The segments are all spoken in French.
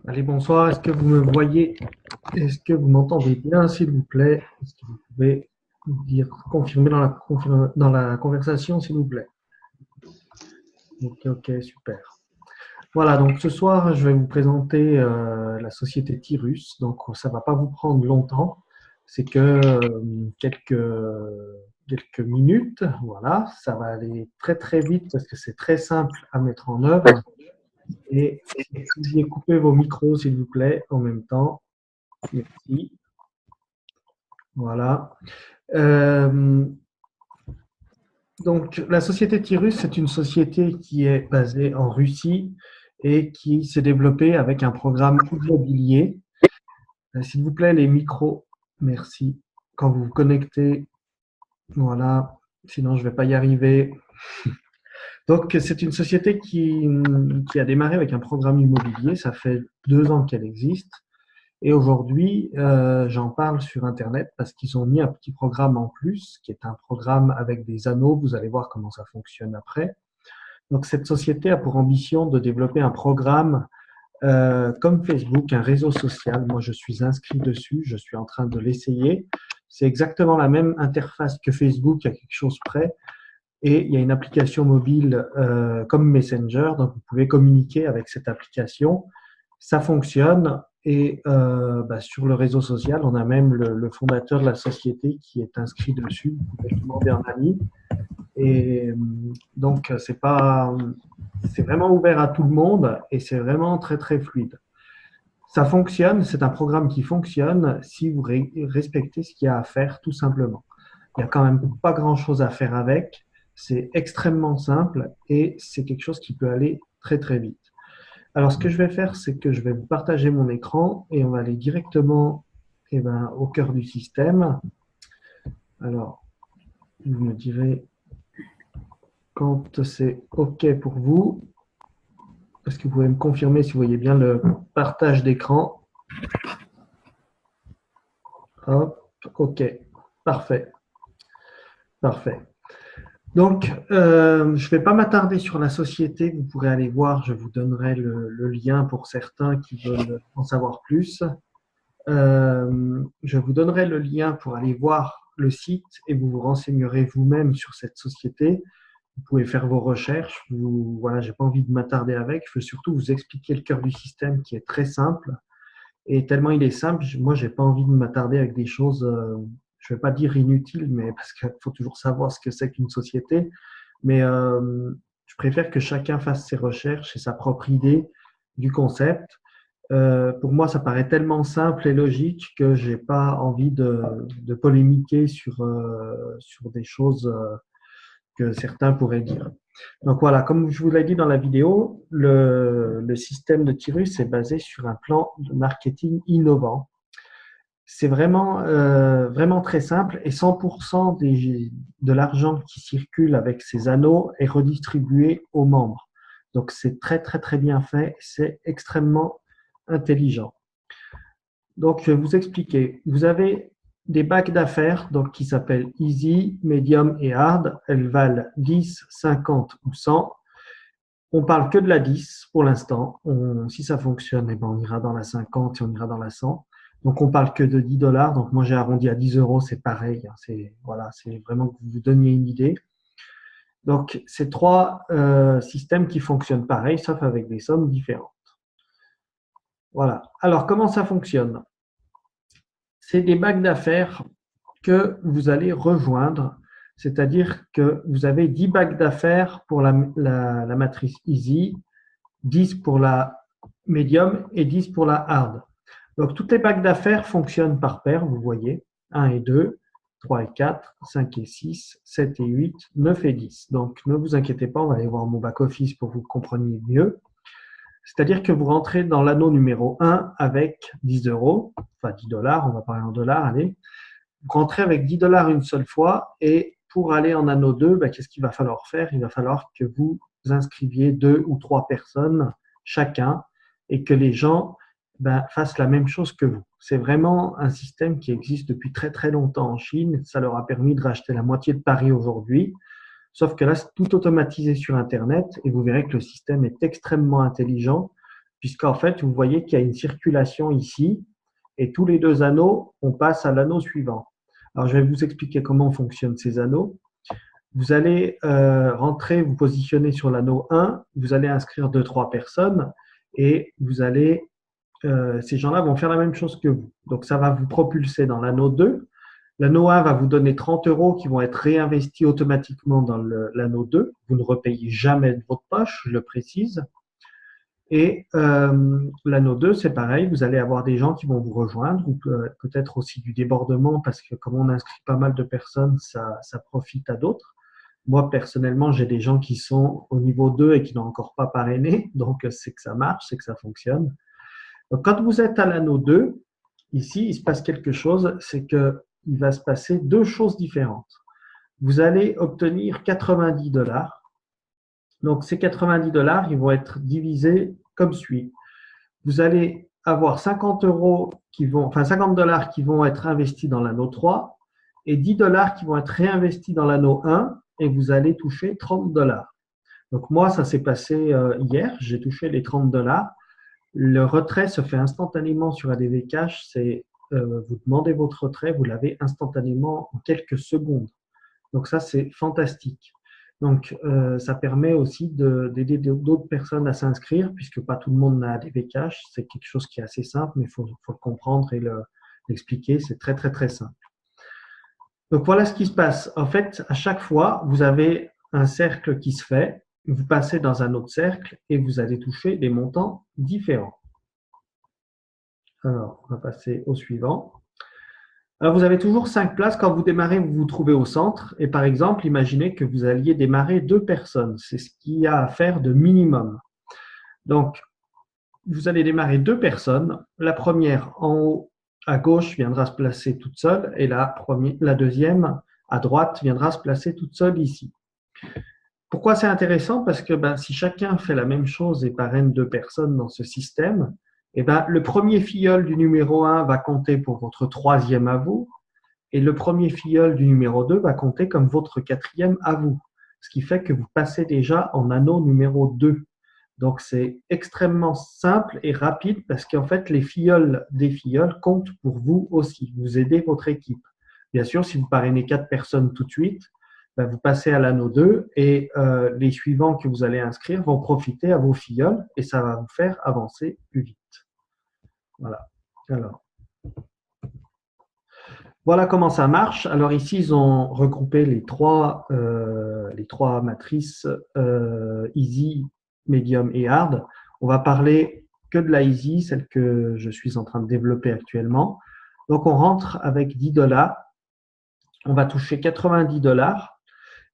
Allez, bonsoir. Est-ce que vous me voyez? Est-ce que vous m'entendez bien, s'il vous plaît? Est-ce que vous pouvez me dire, confirmer dans la conversation, s'il vous plaît? Ok, ok, super. Voilà, donc ce soir, je vais vous présenter la société Tyrus. Donc, ça va pas vous prendre longtemps. C'est que quelques minutes. Voilà, ça va aller très, très vite parce que c'est très simple à mettre en œuvre. Et vous pouviez couper vos micros, s'il vous plaît, en même temps. Merci. Voilà. Euh, donc, la société Tyrus, c'est une société qui est basée en Russie et qui s'est développée avec un programme immobilier. S'il vous plaît, les micros, merci. Quand vous vous connectez, voilà, sinon je ne vais pas y arriver. Donc, c'est une société qui a démarré avec un programme immobilier. Ça fait 2 ans qu'elle existe. Et aujourd'hui, j'en parle sur Internet parce qu'ils ont mis un petit programme en plus, qui est un programme avec des anneaux. Vous allez voir comment ça fonctionne après. Donc, cette société a pour ambition de développer un programme comme Facebook, un réseau social. Moi, je suis inscrit dessus, je suis en train de l'essayer. C'est exactement la même interface que Facebook, à quelque chose près. Et il y a une application mobile comme Messenger, donc vous pouvez communiquer avec cette application. Ça fonctionne et sur le réseau social, on a même le fondateur de la société qui est inscrit dessus. Vous pouvez le demander en ami. Et donc, c'est vraiment ouvert à tout le monde et c'est vraiment très, très fluide. Ça fonctionne, c'est un programme qui fonctionne si vous respectez ce qu'il y a à faire, tout simplement. Il n'y a quand même pas grand-chose à faire avec. C'est extrêmement simple et c'est quelque chose qui peut aller très, très vite. Alors, ce que je vais faire, c'est que je vais vous partager mon écran et on va aller directement au cœur du système. Alors, vous me direz quand c'est OK pour vous. Est-ce que vous pouvez me confirmer si vous voyez bien le partage d'écran? Hop, OK. Parfait. Parfait. Donc, je ne vais pas m'attarder sur la société. Vous pourrez aller voir, je vous donnerai le lien pour certains qui veulent en savoir plus. Je vous donnerai le lien pour aller voir le site et vous vous renseignerez vous-même sur cette société. Vous pouvez faire vos recherches. Voilà, j'ai pas envie de m'attarder avec. Je veux surtout vous expliquer le cœur du système qui est très simple. Et tellement il est simple, moi, j'ai pas envie de m'attarder avec des choses, je vais pas dire inutiles, mais parce qu'il faut toujours savoir ce que c'est qu'une société. Mais je préfère que chacun fasse ses recherches et sa propre idée du concept. Pour moi, ça paraît tellement simple et logique que j'ai pas envie de polémiquer sur des choses que certains pourraient dire. Donc voilà, comme je vous l'ai dit dans la vidéo, le système de Tyrus est basé sur un plan de marketing innovant. C'est vraiment très simple et 100% de l'argent qui circule avec ces anneaux est redistribué aux membres. Donc c'est très très très bien fait, c'est extrêmement intelligent. Donc je vais vous expliquer. Vous avez des bacs d'affaires donc, qui s'appellent Easy, Medium et Hard. Elles valent 10, 50 ou 100. On parle que de la 10 pour l'instant. Si ça fonctionne, eh ben, on ira dans la 50 et on ira dans la 100. Donc, on parle que de 10 dollars. Donc, moi, j'ai arrondi à 10 euros. C'est pareil. C'est voilà, c'est vraiment que vous vous donniez une idée. Donc, c'est trois systèmes qui fonctionnent pareil, sauf avec des sommes différentes. Voilà. Alors, comment ça fonctionne? C'est des bacs d'affaires que vous allez rejoindre. C'est-à-dire que vous avez 10 bacs d'affaires pour la matrice Easy, 10 pour la medium et 10 pour la hard. Donc, toutes les bacs d'affaires fonctionnent par paire, vous voyez. 1 et 2, 3 et 4, 5 et 6, 7 et 8, 9 et 10. Donc, ne vous inquiétez pas, on va aller voir mon back-office pour que vous compreniez mieux. C'est-à-dire que vous rentrez dans l'anneau numéro 1 avec 10 euros, enfin 10 dollars, on va parler en dollars, allez. Vous rentrez avec 10 dollars une seule fois et pour aller en anneau 2, qu'est-ce qu'il va falloir faire? Il va falloir que vous inscriviez 2 ou 3 personnes chacun et que les gens fassent la même chose que vous. C'est vraiment un système qui existe depuis très très longtemps en Chine. Ça leur a permis de racheter la moitié de Paris aujourd'hui. Sauf que là, c'est tout automatisé sur Internet et vous verrez que le système est extrêmement intelligent. puisqu'en fait, vous voyez qu'il y a une circulation ici, et tous les 2 anneaux, on passe à l'anneau suivant. Alors, je vais vous expliquer comment fonctionnent ces anneaux. Vous allez rentrer, vous positionner sur l'anneau 1, vous allez inscrire 2-3 personnes, et vous allez, ces gens-là vont faire la même chose que vous. Donc, ça va vous propulser dans l'anneau 2. L'anneau 1 va vous donner 30 € qui vont être réinvestis automatiquement dans l'anneau 2. Vous ne repayez jamais de votre poche, je le précise. Et l'anneau 2, c'est pareil, vous allez avoir des gens qui vont vous rejoindre, ou peut-être aussi du débordement, parce que comme on inscrit pas mal de personnes, ça profite à d'autres. Moi, personnellement, j'ai des gens qui sont au niveau 2 et qui n'ont encore pas parrainé, donc c'est que ça marche, c'est que ça fonctionne. Donc, quand vous êtes à l'anneau 2, ici, il se passe quelque chose, c'est qu'il va se passer 2 choses différentes. Vous allez obtenir 90 $. Donc, ces 90 $, ils vont être divisés comme suit. Vous allez avoir 50 € enfin 50 $ qui vont être investis dans l'anneau 3 et 10 $ qui vont être réinvestis dans l'anneau 1 et vous allez toucher 30 $. Donc, moi, ça s'est passé hier, j'ai touché les 30 $. Le retrait se fait instantanément sur ADV Cash. Vous demandez votre retrait, vous l'avez instantanément en quelques secondes. Donc ça, c'est fantastique. Donc, ça permet aussi d'aider d'autres personnes à s'inscrire, puisque pas tout le monde n'a ADV Cash. C'est quelque chose qui est assez simple, mais il faut le comprendre et l'expliquer. C'est très, très, très simple. Donc, voilà ce qui se passe. En fait, à chaque fois, vous avez un cercle qui se fait. Vous passez dans un autre cercle et vous allez toucher des montants différents. Alors, on va passer au suivant. Alors, vous avez toujours 5 places. Quand vous démarrez, vous vous trouvez au centre. Et par exemple, imaginez que vous alliez démarrer 2 personnes. C'est ce qu'il y a à faire de minimum. Donc, vous allez démarrer 2 personnes. La première, en haut à gauche, viendra se placer toute seule. Et la deuxième, à droite, viendra se placer toute seule ici. Pourquoi c'est intéressant? Parce que si chacun fait la même chose et parraine 2 personnes dans ce système, le premier filleul du numéro 1 va compter pour votre 3e à vous et le premier filleul du numéro 2 va compter comme votre 4e à vous. Ce qui fait que vous passez déjà en anneau numéro 2. Donc, c'est extrêmement simple et rapide parce qu'en fait, les filleuls des filleuls comptent pour vous aussi. Vous aidez votre équipe. Bien sûr, si vous parrainez 4 personnes tout de suite, vous passez à l'anneau 2 et les suivants que vous allez inscrire vont profiter à vos filleuls et ça va vous faire avancer plus vite. Voilà. Voilà comment ça marche. Alors ici, ils ont regroupé les trois matrices Easy, Medium et Hard. On va parler que de la Easy, celle que je suis en train de développer actuellement. Donc, on rentre avec 10 $. On va toucher 90 $.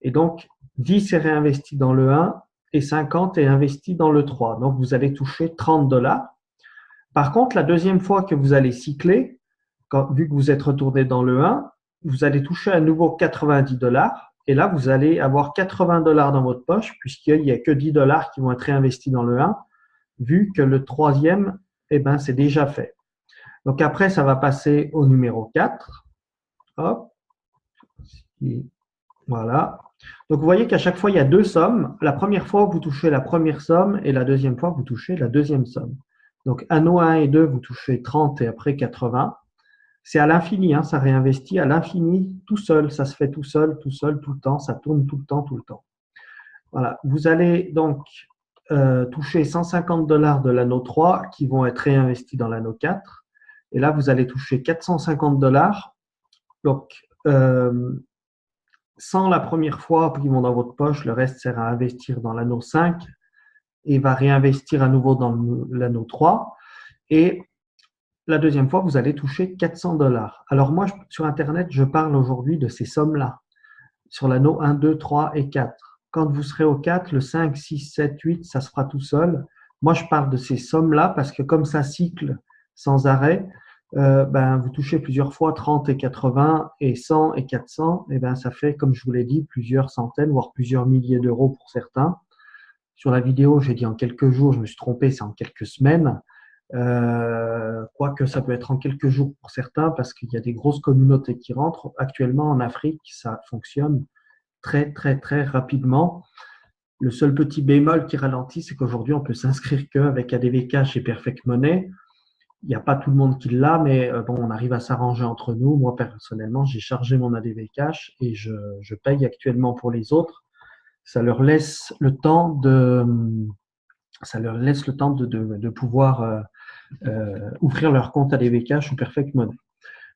Et donc, 10 est réinvesti dans le 1 et 50 est investi dans le 3. Donc, vous allez toucher 30 $. Par contre, la deuxième fois que vous allez cycler, vu que vous êtes retourné dans le 1, vous allez toucher à nouveau 90 $. Et là, vous allez avoir 80 $ dans votre poche puisqu'il n'y a que 10 $ qui vont être réinvestis dans le 1, vu que le troisième, c'est déjà fait. Donc, après, ça va passer au numéro 4. Hop. Voilà. Donc, vous voyez qu'à chaque fois, il y a 2 sommes. La première fois, vous touchez la première somme et la deuxième fois, vous touchez la deuxième somme. Donc, anneau 1 et 2, vous touchez 30 et après 80. C'est à l'infini, ça réinvestit à l'infini tout seul. Ça se fait tout seul, tout le temps. Ça tourne tout le temps, tout le temps. Voilà. Vous allez donc toucher 150 $ de l'anneau 3 qui vont être réinvestis dans l'anneau 4. Et là, vous allez toucher 450 $. Donc, sans la première fois qui vont dans votre poche, le reste sert à investir dans l'anneau 5 et va réinvestir à nouveau dans l'anneau 3. Et la deuxième fois, vous allez toucher 400 $. Alors moi, sur Internet, je parle aujourd'hui de ces sommes-là, sur l'anneau 1, 2, 3 et 4. Quand vous serez au 4, le 5, 6, 7, 8, ça se fera tout seul. Moi, je parle de ces sommes-là parce que comme ça cycle sans arrêt, vous touchez plusieurs fois 30 et 80 et 100 et 400, ça fait, comme je vous l'ai dit, plusieurs centaines, voire plusieurs milliers d'euros pour certains. Sur la vidéo, j'ai dit en quelques jours, je me suis trompé, c'est en quelques semaines. Quoique ça peut être en quelques jours pour certains parce qu'il y a des grosses communautés qui rentrent. Actuellement, en Afrique, ça fonctionne très, très, très rapidement. Le seul petit bémol qui ralentit, c'est qu'aujourd'hui, on peut s'inscrire qu'avec ADV Cash et Perfect Money. Il n'y a pas tout le monde qui l'a, mais bon, on arrive à s'arranger entre nous. Moi, personnellement, j'ai chargé mon ADV Cash et je paye actuellement pour les autres. Ça leur laisse le temps de pouvoir ouvrir leur compte ADV Cash ou Perfect Money.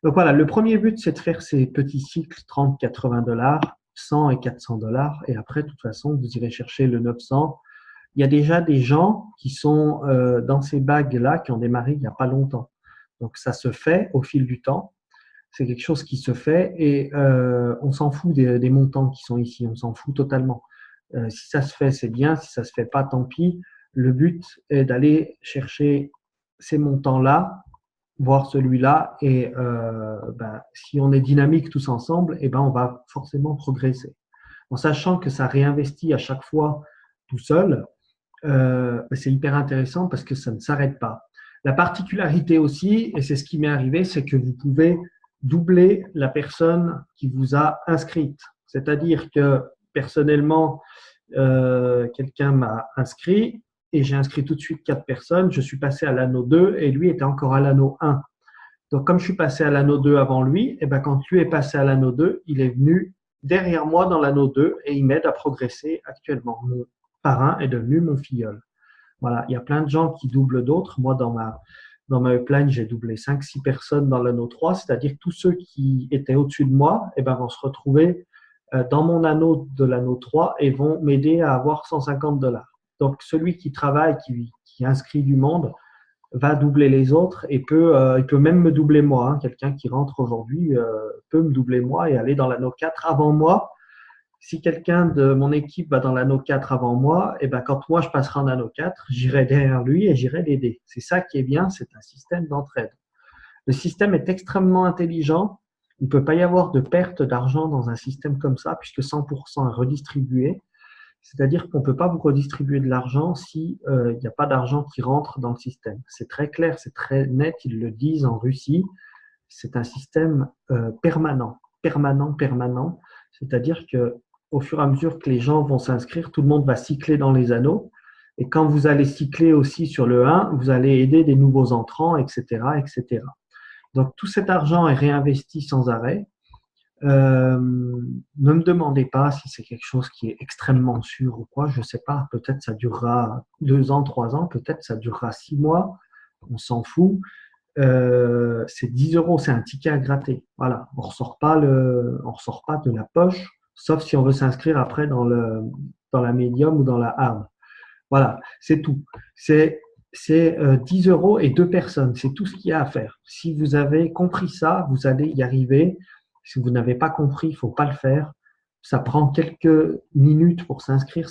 Donc voilà, le premier but, c'est de faire ces petits cycles 30, 80 dollars, 100 et 400 dollars. Et après, de toute façon, vous irez chercher le 900. Il y a déjà des gens qui sont dans ces bagues-là, qui ont démarré il n'y a pas longtemps. Donc ça se fait au fil du temps. C'est quelque chose qui se fait et on s'en fout des montants qui sont ici. On s'en fout totalement. Si ça se fait, c'est bien. Si ça se fait pas, tant pis. Le but est d'aller chercher ces montants-là, voir celui-là et si on est dynamique tous ensemble, on va forcément progresser. En sachant que ça réinvestit à chaque fois tout seul, c'est hyper intéressant parce que ça ne s'arrête pas. La particularité aussi, et c'est ce qui m'est arrivé, c'est que vous pouvez doubler la personne qui vous a inscrite. C'est-à-dire que personnellement, quelqu'un m'a inscrit et j'ai inscrit tout de suite 4 personnes. Je suis passé à l'anneau 2 et lui était encore à l'anneau 1. Donc, comme je suis passé à l'anneau 2 avant lui, quand lui est passé à l'anneau 2, il est venu derrière moi dans l'anneau 2 et il m'aide à progresser actuellement. Mon parrain est devenu mon filleul. Voilà, il y a plein de gens qui doublent d'autres. Moi, dans ma upline, j'ai doublé 5-6 personnes dans l'anneau 3, c'est-à-dire tous ceux qui étaient au-dessus de moi vont se retrouver dans mon anneau de l'anneau 3 et vont m'aider à avoir 150 dollars. Donc, celui qui travaille, qui inscrit du monde, va doubler les autres et il peut même me doubler moi. Hein. Quelqu'un qui rentre aujourd'hui peut me doubler moi et aller dans l'anneau 4 avant moi. Si quelqu'un de mon équipe va dans l'anneau 4 avant moi, quand moi je passerai en anneau 4, j'irai derrière lui et j'irai l'aider. C'est ça qui est bien, c'est un système d'entraide. Le système est extrêmement intelligent. Il ne peut pas y avoir de perte d'argent dans un système comme ça, puisque 100% est redistribué. C'est-à-dire qu'on ne peut pas vous redistribuer de l'argent si il n'y a pas d'argent qui rentre dans le système. C'est très clair, c'est très net, ils le disent en Russie. C'est un système permanent. C'est-à-dire que au fur et à mesure que les gens vont s'inscrire, tout le monde va cycler dans les anneaux. Et quand vous allez cycler aussi sur le 1, vous allez aider des nouveaux entrants, etc., etc. Donc, tout cet argent est réinvesti sans arrêt. Ne me demandez pas si c'est quelque chose qui est extrêmement sûr ou quoi. Je ne sais pas. Peut-être ça durera 2 ans, 3 ans. Peut-être ça durera 6 mois. On s'en fout. C'est 10 euros. C'est un ticket à gratter. Voilà. On ressort pas de la poche, sauf si on veut s'inscrire après dans la médium ou dans la hard. Voilà. C'est tout. C'est 10 euros et 2 personnes. C'est tout ce qu'il y a à faire. Si vous avez compris ça, vous allez y arriver. Si vous n'avez pas compris, il ne faut pas le faire. Ça prend quelques minutes pour s'inscrire.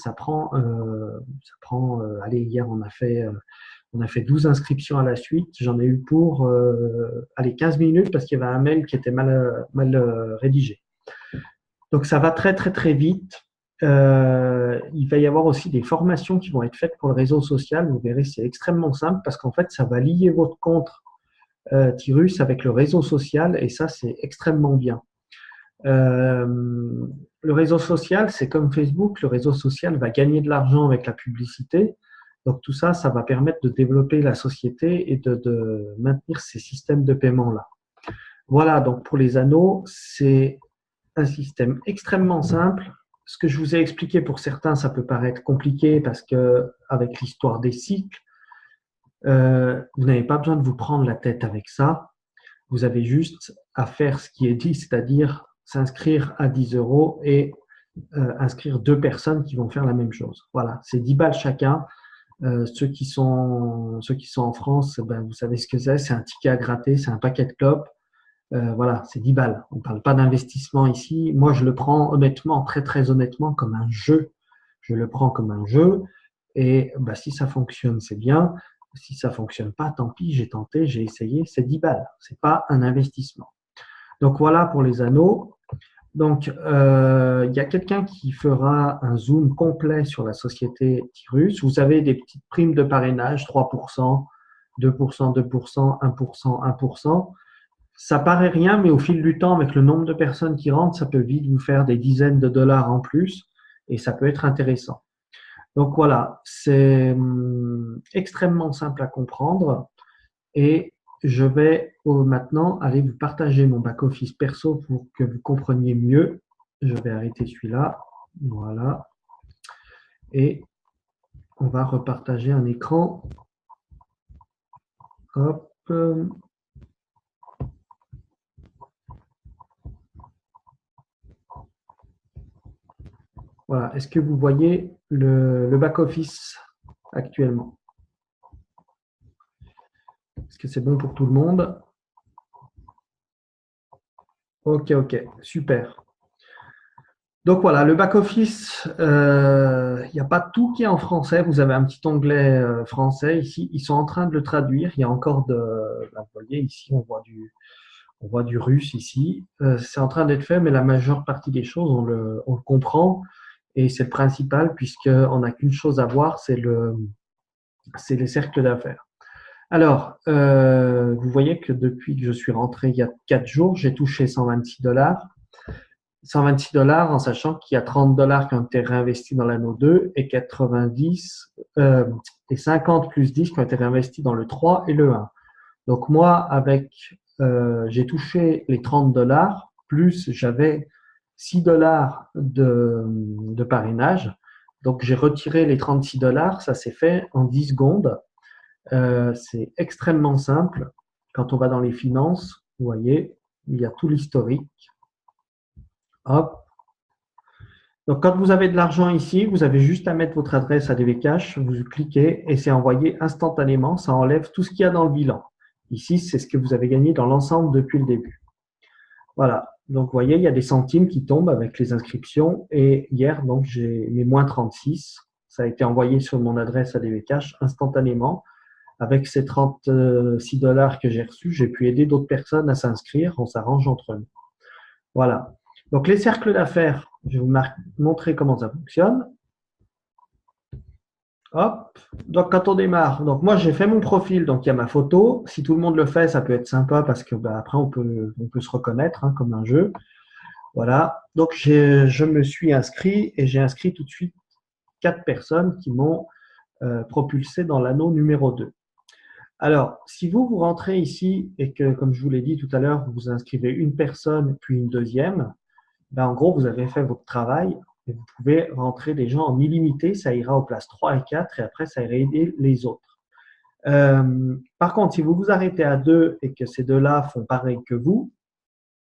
Allez, hier, on a fait 12 inscriptions à la suite. J'en ai eu pour 15 minutes parce qu'il y avait un mail qui était mal rédigé. Donc, ça va très, très, très vite. Il va y avoir aussi des formations qui vont être faites pour le réseau social. Vous verrez, c'est extrêmement simple parce qu'en fait, ça va lier votre compte Tirus avec le réseau social et ça, c'est extrêmement bien. Le réseau social, c'est comme Facebook. Le réseau social va gagner de l'argent avec la publicité. Donc, tout ça, ça va permettre de développer la société et de maintenir ces systèmes de paiement-là. Voilà, donc pour les anneaux, c'est un système extrêmement simple. Ce que je vous ai expliqué pour certains, ça peut paraître compliqué parce que avec l'histoire des cycles, vous n'avez pas besoin de vous prendre la tête avec ça. Vous avez juste à faire ce qui est dit, c'est-à-dire s'inscrire à 10 euros et inscrire 2 personnes qui vont faire la même chose. Voilà, c'est 10 balles chacun. Ceux qui sont en France, vous savez ce que c'est un ticket à gratter, c'est un paquet de clopes. Voilà, c'est 10 balles. On ne parle pas d'investissement ici. Moi, je le prends honnêtement, très très honnêtement, comme un jeu. Je le prends comme un jeu et si ça fonctionne, c'est bien. Si ça fonctionne pas, tant pis, j'ai tenté, j'ai essayé, c'est 10 balles. C'est pas un investissement. Donc voilà pour les anneaux. Donc, il y a quelqu'un qui fera un zoom complet sur la société Tirus. Vous avez des petites primes de parrainage, 3%, 2%, 2%, 1%, 1%. Ça paraît rien, mais au fil du temps, avec le nombre de personnes qui rentrent, ça peut vite vous faire des dizaines de dollars en plus et ça peut être intéressant. Donc voilà, c'est extrêmement simple à comprendre et je vais maintenant aller vous partager mon back-office perso pour que vous compreniez mieux. Je vais arrêter celui-là. Voilà. Et on va repartager un écran. Hop. Voilà. Est-ce que vous voyez le back-office actuellement? Est-ce que c'est bon pour tout le monde? Ok, ok, super. Donc voilà, le back-office, il n'y a pas tout qui est en français. Vous avez un petit onglet français ici. Ils sont en train de le traduire. Il y a encore vous voyez ici, on voit du russe ici. C'est en train d'être fait, mais la majeure partie des choses, on le comprend. Et c'est le principal, puisqu'on n'a qu'une chose à voir, c'est les cercles d'affaires. Alors, vous voyez que depuis que je suis rentré il y a 4 jours, j'ai touché 126 $. 126 $ en sachant qu'il y a 30 $ qui ont été réinvestis dans l'anneau 2 et 90 et 50 plus 10 qui ont été réinvestis dans le 3 et le 1. Donc moi, j'ai touché les 30 $ plus j'avais 6 $ de parrainage. Donc j'ai retiré les 36 $, ça s'est fait en 10 secondes. C'est extrêmement simple. Quand on va dans les finances, vous voyez, il y a tout l'historique. Hop. Donc, quand vous avez de l'argent ici, vous avez juste à mettre votre adresse à DV Cash, vous cliquez et c'est envoyé instantanément. Ça enlève tout ce qu'il y a dans le bilan. Ici, c'est ce que vous avez gagné dans l'ensemble depuis le début. Voilà. Donc, vous voyez, il y a des centimes qui tombent avec les inscriptions. Et hier, donc, j'ai mes moins 36. Ça a été envoyé sur mon adresse à DV Cash instantanément. Avec ces 36 $ que j'ai reçus, j'ai pu aider d'autres personnes à s'inscrire. On s'arrange entre nous. Voilà. Donc, les cercles d'affaires, je vais vous montrer comment ça fonctionne. Hop. Donc, quand on démarre, donc moi, j'ai fait mon profil, donc il y a ma photo. Si tout le monde le fait, ça peut être sympa parce que après, on peut se reconnaître comme un jeu. Voilà. Donc, je me suis inscrit et j'ai inscrit tout de suite 4 personnes qui m'ont propulsé dans l'anneau numéro 2. Alors, si vous rentrez ici et que, comme je vous l'ai dit tout à l'heure, vous inscrivez une personne puis une deuxième, ben, en gros, vous avez fait votre travail et vous pouvez rentrer des gens en illimité. Ça ira aux places 3 et 4 et après, ça ira aider les autres. Par contre, si vous vous arrêtez à 2 et que ces deux-là font pareil que vous,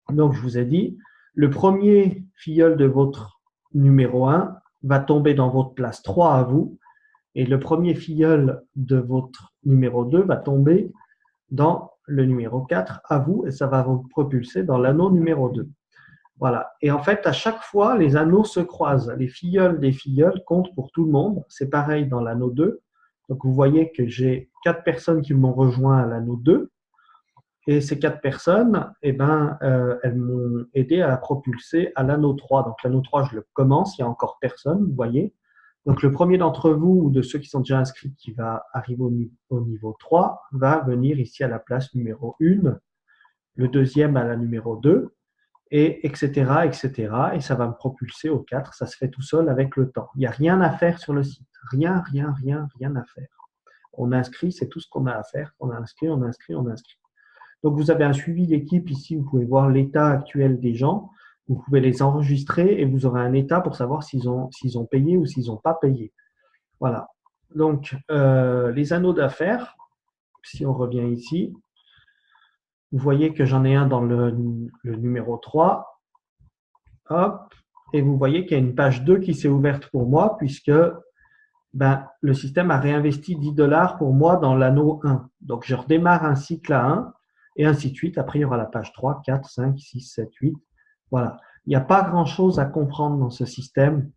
donc je vous ai dit, le premier filleul de votre numéro 1 va tomber dans votre place 3 à vous et le premier filleul de votre numéro 2 va tomber dans le numéro 4 à vous et ça va vous propulser dans l'anneau numéro 2. Voilà. Et en fait, à chaque fois, les anneaux se croisent. Les filleuls des filleuls comptent pour tout le monde. C'est pareil dans l'anneau 2. Donc, vous voyez que j'ai 4 personnes qui m'ont rejoint à l'anneau 2. Et ces 4 personnes, eh ben, elles m'ont aidé à propulser à l'anneau 3. Donc, l'anneau 3, je le commence. Il n'y a encore personne, vous voyez. Donc, le premier d'entre vous ou de ceux qui sont déjà inscrits qui va arriver au niveau 3 va venir ici à la place numéro 1. Le deuxième à la numéro 2. Et etc., etc. Et ça va me propulser au 4. Ça se fait tout seul avec le temps. Il n'y a rien à faire sur le site. Rien, rien, rien, rien à faire. On inscrit, c'est tout ce qu'on a à faire. On a inscrit, on inscrit, on inscrit. Donc, vous avez un suivi d'équipe ici. Vous pouvez voir l'état actuel des gens. Vous pouvez les enregistrer et vous aurez un état pour savoir s'ils ont payé ou s'ils n'ont pas payé. Voilà. Donc, les anneaux d'affaires, si on revient ici, vous voyez que j'en ai un dans le numéro 3. Hop, et vous voyez qu'il y a une page 2 qui s'est ouverte pour moi puisque le système a réinvesti 10 $ pour moi dans l'anneau 1. Donc, je redémarre un cycle à 1 et ainsi de suite. Après, il y aura la page 3, 4, 5, 6, 7, 8. Voilà. Il n'y a pas grand-chose à comprendre dans ce système.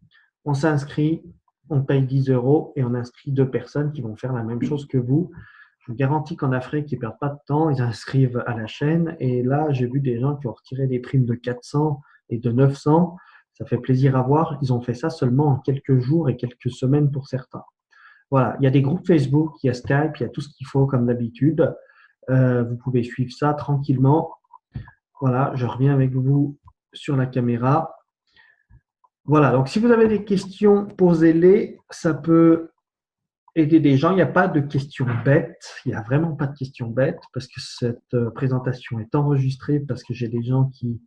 On s'inscrit, on paye 10 € et on inscrit 2 personnes qui vont faire la même chose que vous. Je vous garantis qu'en Afrique, ils ne perdent pas de temps. Ils inscrivent à la chaîne. Et là, j'ai vu des gens qui ont retiré des primes de 400 et de 900. Ça fait plaisir à voir. Ils ont fait ça seulement en quelques jours et quelques semaines pour certains. Voilà, il y a des groupes Facebook, il y a Skype, il y a tout ce qu'il faut comme d'habitude. Vous pouvez suivre ça tranquillement. Voilà, je reviens avec vous sur la caméra. Voilà, donc si vous avez des questions, posez-les. Ça peut aider des gens. Il n'y a pas de questions bêtes. Il n'y a vraiment pas de questions bêtes parce que cette présentation est enregistrée, parce que j'ai des gens qui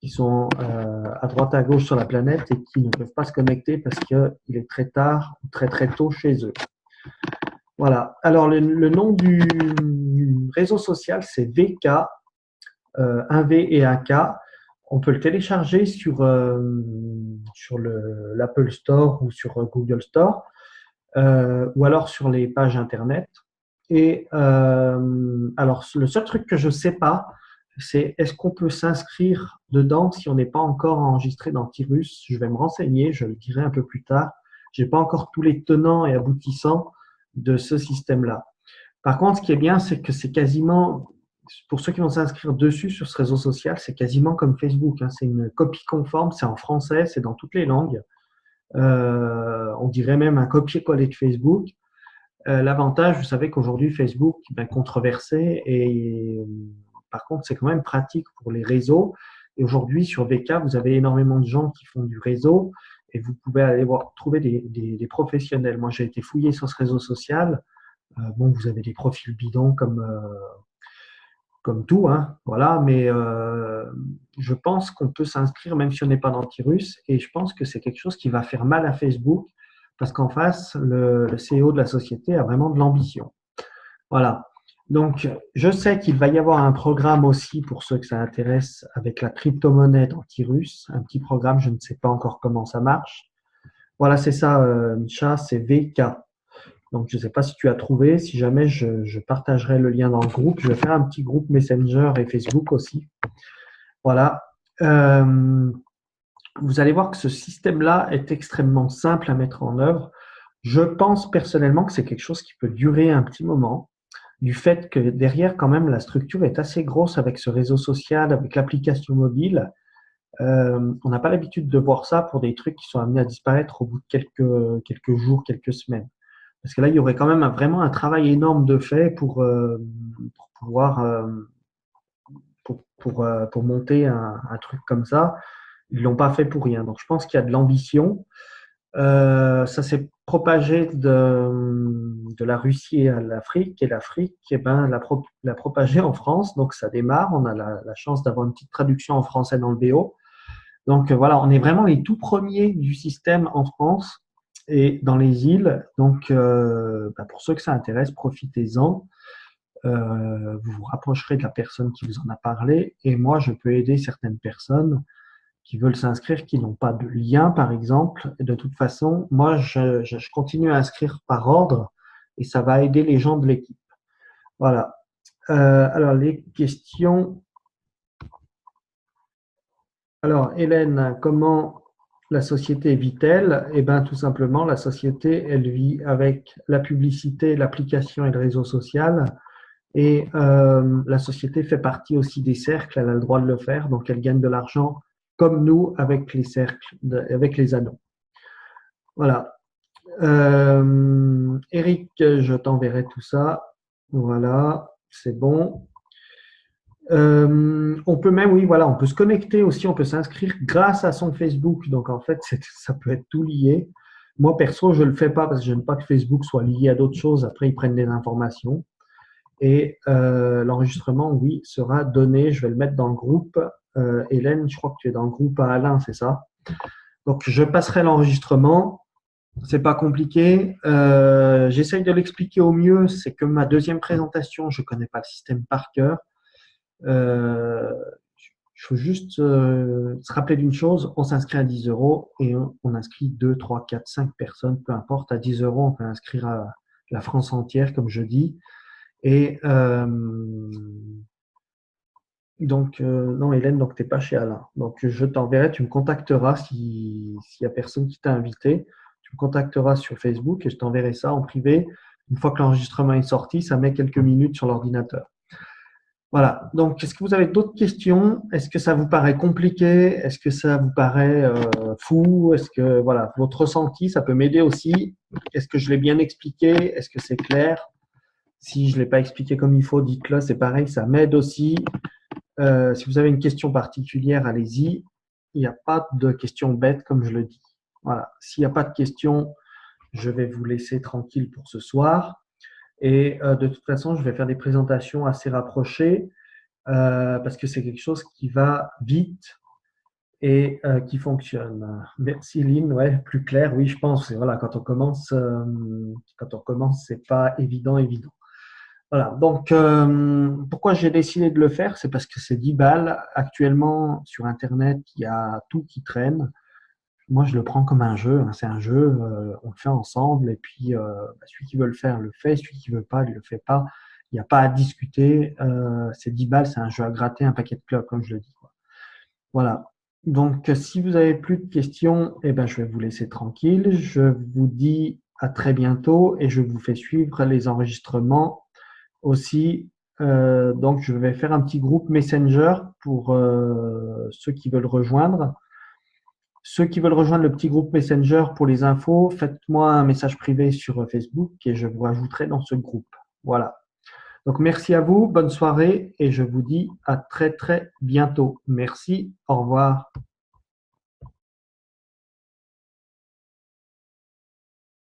sont à droite à gauche sur la planète et qui ne peuvent pas se connecter parce qu'il est très tard ou très très tôt chez eux. Voilà. Alors, le nom du réseau social, c'est VK, un V et un K. On peut le télécharger sur l'Apple Store ou sur Google Store, ou alors sur les pages Internet. Et alors, le seul truc que je ne sais pas, c'est est-ce qu'on peut s'inscrire dedans si on n'est pas encore enregistré dans Tirus? Je vais me renseigner, je le dirai un peu plus tard. Je n'ai pas encore tous les tenants et aboutissants de ce système-là. Par contre, ce qui est bien, c'est que c'est quasiment, pour ceux qui vont s'inscrire dessus sur ce réseau social, c'est quasiment comme Facebook, hein. C'est une copie conforme, c'est en français, c'est dans toutes les langues. On dirait même un copier-coller de Facebook. L'avantage, vous savez qu'aujourd'hui, Facebook est controversé et par contre, c'est quand même pratique pour les réseaux. Et aujourd'hui, sur VK, vous avez énormément de gens qui font du réseau et vous pouvez aller trouver des professionnels. Moi, j'ai été fouillé sur ce réseau social. Bon, vous avez des profils bidons comme tout, hein, voilà, mais je pense qu'on peut s'inscrire même si on n'est pas d'antivirus et je pense que c'est quelque chose qui va faire mal à Facebook parce qu'en face, le CEO de la société a vraiment de l'ambition. Voilà. Donc, je sais qu'il va y avoir un programme aussi pour ceux que ça intéresse avec la crypto-monnaie d'antivirus, un petit programme, je ne sais pas encore comment ça marche. Voilà, c'est ça, Micha, c'est VK. Donc, je ne sais pas si tu as trouvé. Si jamais, je partagerai le lien dans le groupe. Je vais faire un petit groupe Messenger et Facebook aussi. Voilà. Vous allez voir que ce système-là est extrêmement simple à mettre en œuvre. Je pense personnellement que c'est quelque chose qui peut durer un petit moment, du fait que derrière, quand même, la structure est assez grosse avec ce réseau social, avec l'application mobile. On n'a pas l'habitude de voir ça pour des trucs qui sont amenés à disparaître au bout de quelques jours, quelques semaines. Parce que là, il y aurait quand même vraiment un travail énorme de fait pour pouvoir pour monter un truc comme ça. Ils l'ont pas fait pour rien. Donc, je pense qu'il y a de l'ambition. Ça s'est propagé de la Russie à l'Afrique et l'Afrique eh ben, l'a propagé en France. Donc, ça démarre. On a la chance d'avoir une petite traduction en français dans le BO. Donc, voilà, on est vraiment les tout premiers du système en France et dans les îles. Donc, pour ceux que ça intéresse, profitez-en. Vous vous rapprocherez de la personne qui vous en a parlé. Et moi, je peux aider certaines personnes qui veulent s'inscrire, qui n'ont pas de lien, par exemple. Et de toute façon, moi, je continue à inscrire par ordre et ça va aider les gens de l'équipe. Voilà. Alors, les questions. Alors, Hélène, comment la société vit-elle? Eh bien, tout simplement, la société, elle vit avec la publicité, l'application et le réseau social. Et la société fait partie aussi des cercles, elle a le droit de le faire, donc elle gagne de l'argent comme nous avec les cercles, avec les anneaux. Voilà. Eric, je t'enverrai tout ça. Voilà, c'est bon. On peut même, oui, voilà, on peut se connecter aussi, on peut s'inscrire grâce à son Facebook. Donc en fait, ça peut être tout lié. Moi, perso, je ne le fais pas parce que je n'aime pas que Facebook soit lié à d'autres choses. Après, ils prennent des informations. Et l'enregistrement, oui, sera donné. Je vais le mettre dans le groupe. Hélène, je crois que tu es dans le groupe à Alain, c'est ça? Donc, je passerai l'enregistrement. C'est pas compliqué. J'essaye de l'expliquer au mieux. C'est que ma deuxième présentation, je connais pas le système par cœur. Il faut juste se rappeler d'une chose, on s'inscrit à 10 euros et on inscrit 2, 3, 4, 5 personnes, peu importe. À 10 euros, on peut inscrire à la France entière, comme je dis. Et donc, non, Hélène, donc tu n'es pas chez Alain. Donc, je t'enverrai, tu me contacteras s'il n'y a personne qui t'a invité. Tu me contacteras sur Facebook et je t'enverrai ça en privé. Une fois que l'enregistrement est sorti, ça met quelques minutes sur l'ordinateur. Voilà. Donc, est-ce que vous avez d'autres questions? Est-ce que ça vous paraît compliqué? Est-ce que ça vous paraît fou? Est-ce que, voilà, votre ressenti, ça peut m'aider aussi. Est-ce que je l'ai bien expliqué? Est-ce que c'est clair? Si je ne l'ai pas expliqué comme il faut, dites-le, c'est pareil, ça m'aide aussi. Si vous avez une question particulière, allez-y. il n'y a pas de questions bêtes comme je le dis. Voilà. S'il n'y a pas de questions, je vais vous laisser tranquille pour ce soir. Et de toute façon, je vais faire des présentations assez rapprochées parce que c'est quelque chose qui va vite et qui fonctionne. Merci Lynn, ouais, plus clair, oui, je pense. Et voilà, quand on commence, c'est pas évident. Voilà. Donc, pourquoi j'ai décidé de le faire? C'est parce que c'est 10 balles. Actuellement, sur Internet, il y a tout qui traîne. Moi, je le prends comme un jeu, hein. C'est un jeu, on le fait ensemble. Et puis, celui qui veut le faire, le fait. Celui qui veut pas, il le fait pas. Il n'y a pas à discuter. C'est 10 balles, c'est un jeu à gratter, un paquet de clubs, comme je le dis, quoi. Voilà. Donc, si vous avez plus de questions, eh ben, je vais vous laisser tranquille. Je vous dis à très bientôt et je vous fais suivre les enregistrements aussi. Donc, je vais faire un petit groupe Messenger pour ceux qui veulent rejoindre. Ceux qui veulent rejoindre le petit groupe Messenger pour les infos, faites-moi un message privé sur Facebook et je vous ajouterai dans ce groupe. Voilà. Donc, merci à vous, bonne soirée et je vous dis à très bientôt. Merci, au revoir.